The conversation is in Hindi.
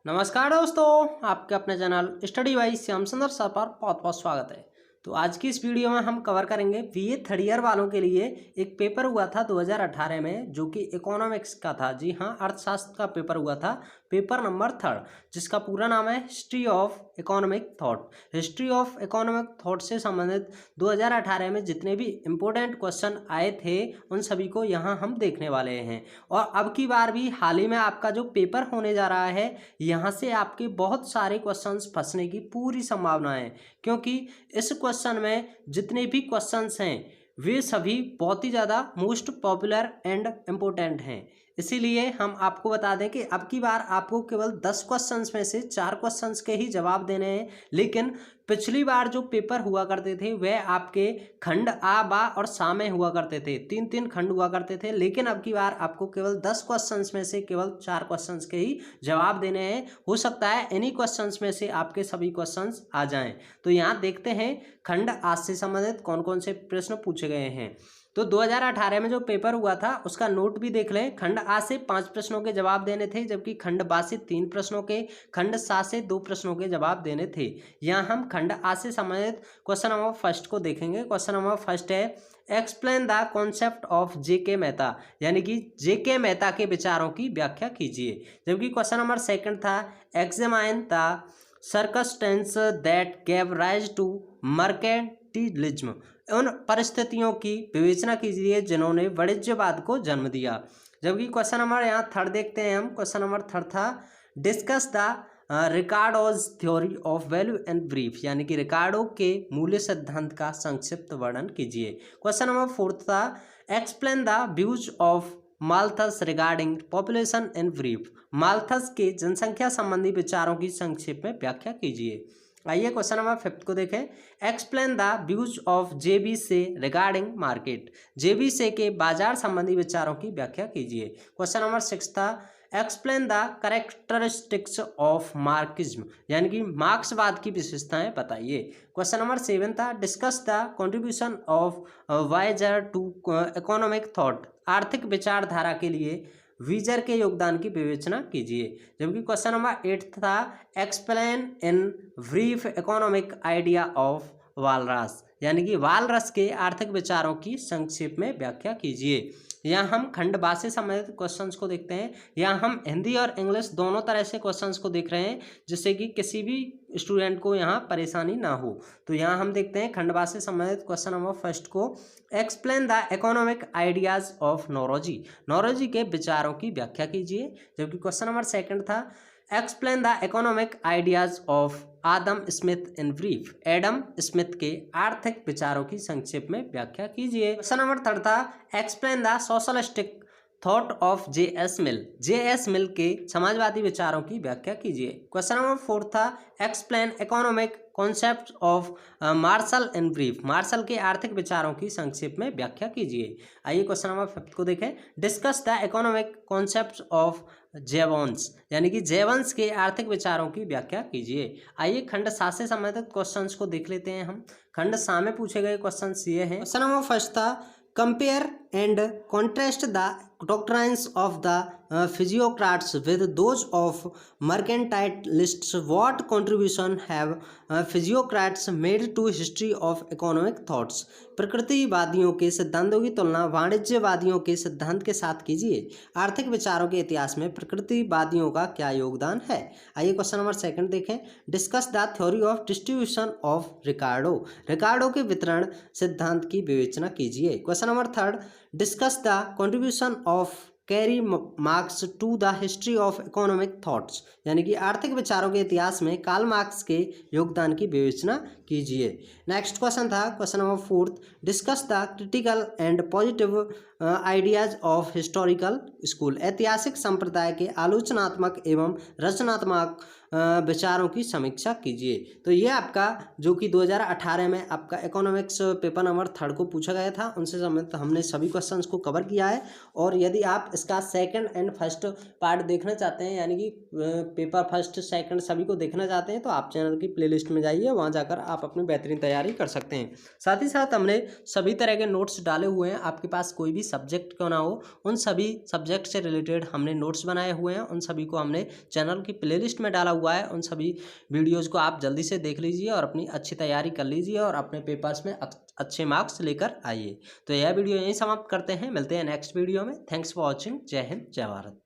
नमस्कार दोस्तों, आपके अपने चैनल स्टडी वाई श्याम सुंदर सर पर बहुत बहुत स्वागत है। तो आज की इस वीडियो में हम कवर करेंगे बीए थर्ड ईयर वालों के लिए एक पेपर हुआ था 2018 में, जो कि इकोनॉमिक्स का था। जी हाँ, अर्थशास्त्र का पेपर हुआ था, पेपर नंबर 3, जिसका पूरा नाम है history of economic thought. History of economic thought से संबंधित 2018 में जितने भी इम्पोर्टेंट क्वेश्चन आए थे उन सभी को यहाँ हम देखने वाले हैं। और अब की बार भी हाल ही में आपका जो पेपर होने जा रहा है, यहाँ से आपके बहुत सारे क्वेश्चंस फंसने की पूरी संभावना है, क्योंकि इस क्वेश्चन में जितने भी क्वेश्चंस हैं वे सभी बहुत ही ज़्यादा मोस्ट पॉपुलर एंड इम्पोर्टेंट हैं। इसीलिए हम आपको बता दें कि अब की बार आपको केवल 10 क्वेश्चंस में से 4 क्वेश्चंस के ही जवाब देने हैं। लेकिन पिछली बार जो पेपर हुआ करते थे वह आपके खंड आ, बा और सा में हुआ करते थे, 3-3 खंड हुआ करते थे। लेकिन अब की बार आपको केवल 10 क्वेश्चंस में से केवल 4 क्वेश्चंस के ही जवाब देने हैं। हो सकता है इन्हीं क्वेश्चंस में से आपके सभी क्वेश्चंस आ जाएं। तो यहाँ देखते हैं खंड आ से संबंधित कौन कौन से प्रश्न पूछे गए हैं। तो 2018 में जो पेपर हुआ था उसका नोट भी देख लें। खंड आ से 5 प्रश्नों के जवाब देने थे, जबकि खंड बा से 3 प्रश्नों के, खंड सा से 2 प्रश्नों के जवाब देने थे। यहाँ हम खंड आ से संबंधित क्वेश्चन नंबर फर्स्ट को देखेंगे। क्वेश्चन नंबर फर्स्ट है, explain the concept of JK. Mehta, यानी कि जे.के. मेहता के विचारों की व्याख्या कीजिए। जबकि क्वेश्चन नंबर सेकंड था, examine the circumstances that gave rise to mercantilism, उन परिस्थितियों की विवेचना कीजिए जिन्होंने वाणिज्यवाद को जन्म दिया। जबकि क्वेश्चन नंबर यहाँ थर्ड देखते हैं हम। क्वेश्चन नंबर थर्ड था, discuss the Ricardo's theory of value and brief, यानी कि रिकार्डो के मूल्य सिद्धांत का संक्षिप्त वर्णन कीजिए। क्वेश्चन नंबर फोर्थ था, explain the views of Malthus regarding population and brief, Malthus के जनसंख्या संबंधी विचारों की संक्षेप में व्याख्या कीजिए। आइए क्वेश्चन नंबर फिफ्थ को देखें, एक्सप्लेन द व्यूज ऑफ जेबी से रिगार्डिंग मार्केट, जेबी से के बाजार संबंधी विचारों की व्याख्या कीजिए। क्वेश्चन नंबर सिक्स था, explain the characteristics of Marxism, यानी कि मार्क्सवाद की विशेषताएं बताइए। क्वेश्चन नंबर सेवन था, discuss the contribution of Wieser to economic thought, आर्थिक विचारधारा के लिए वीजर के योगदान की विवेचना कीजिए। जबकि क्वेश्चन नंबर 8 था, explain in brief economic idea of walrus, यानी कि वालरस के आर्थिक विचारों की संक्षेप में व्याख्या कीजिए। यहाँ हम खंड बा से संबंधित क्वेश्चंस को देखते हैं। यहाँ हम हिंदी और इंग्लिश दोनों तरह से क्वेश्चंस को देख रहे हैं, जिससे कि किसी भी स्टूडेंट को यहाँ परेशानी ना हो। तो यहाँ हम देखते हैं खंड बा से संबंधित क्वेश्चन नंबर फर्स्ट को, explain the economic ideas of Naoroji, Naoroji के विचारों की व्याख्या कीजिए। जबकि क्वेश्चन नंबर सेकंड था, explain the economic ideas of Adam Smith in brief, Adam Smith के आर्थिक विचारों की संक्षेप में व्याख्या कीजिए। क्वेश्चन नंबर थर्ड था, explain the socialistic thought of J S. Mill, J S. Mill के समाजवादी विचारों की व्याख्या कीजिए। क्वेश्चन नंबर फोर्थ था, explain economic concept of Marshall in brief, Marshall के आर्थिक विचारों की संक्षेप में व्याख्या कीजिए। आइए क्वेश्चन नंबर फिफ्थ को देखें, discuss the economic concept of Jevons, यानी कि जेवंस के आर्थिक विचारों की व्याख्या कीजिए। आइए खंड सा से संबंधित क्वेश्चंस को देख लेते हैं हम। खंड सा में पूछे गए क्वेश्चंस ये हैं। क्वेश्चन नंबर फर्स्ट था, compare and contrast the doctrines of the physiocrats with those of mercantilists. What contribution have physiocrats made to history of economic thoughts? प्रकृतिवादियों के सिद्धांतों की तुलना वाणिज्यवादियों के सिद्धांत के साथ कीजिए। आर्थिक विचारों के इतिहास में प्रकृतिवादियों का क्या योगदान है। आइए क्वेश्चन नंबर सेकंड देखें, discuss the theory of distribution of Ricardo, Ricardo के वितरण सिद्धांत की विवेचना कीजिए। Question number third, discuss the contribution of Karl Marx to the history of economic thoughts, यानी कि आर्थिक विचारों के इतिहास में कार्ल मार्क्स के योगदान की विवेचना कीजिए। नेक्स्ट क्वेश्चन था question number fourth, discuss the critical and positive ideas of historical school, ऐतिहासिक संप्रदाय के आलोचनात्मक एवं रचनात्मक विचारों की समीक्षा कीजिए। तो ये आपका जो कि 2018 में आपका इकोनॉमिक्स पेपर नंबर 3 को पूछा गया था, उनसे संबंधित हमने सभी क्वेश्चंस को कवर किया है। और यदि आप इसका सेकंड एंड फर्स्ट पार्ट देखना चाहते हैं, यानी कि पेपर फर्स्ट सेकंड सभी को देखना चाहते हैं, तो आप चैनल की प्लेलिस्ट में जाइए, वहाँ जाकर आप अपनी बेहतरीन तैयारी कर सकते हैं। साथ ही साथ हमने सभी तरह के नोट्स डाले हुए हैं। आपके पास कोई भी सब्जेक्ट क्यों ना हो, उन सभी सब्जेक्ट से रिलेटेड हमने नोट्स बनाए हुए हैं। उन सभी को हमने चैनल की प्लेलिस्ट में डाला हुआ है। उन सभी वीडियोज़ को आप जल्दी से देख लीजिए और अपनी अच्छी तैयारी कर लीजिए और अपने पेपर्स में अच्छे मार्क्स लेकर आइए। तो यह वीडियो यहीं समाप्त करते हैं, मिलते हैं नेक्स्ट वीडियो में। Thanks for watching. जय हिंद, जय भारत।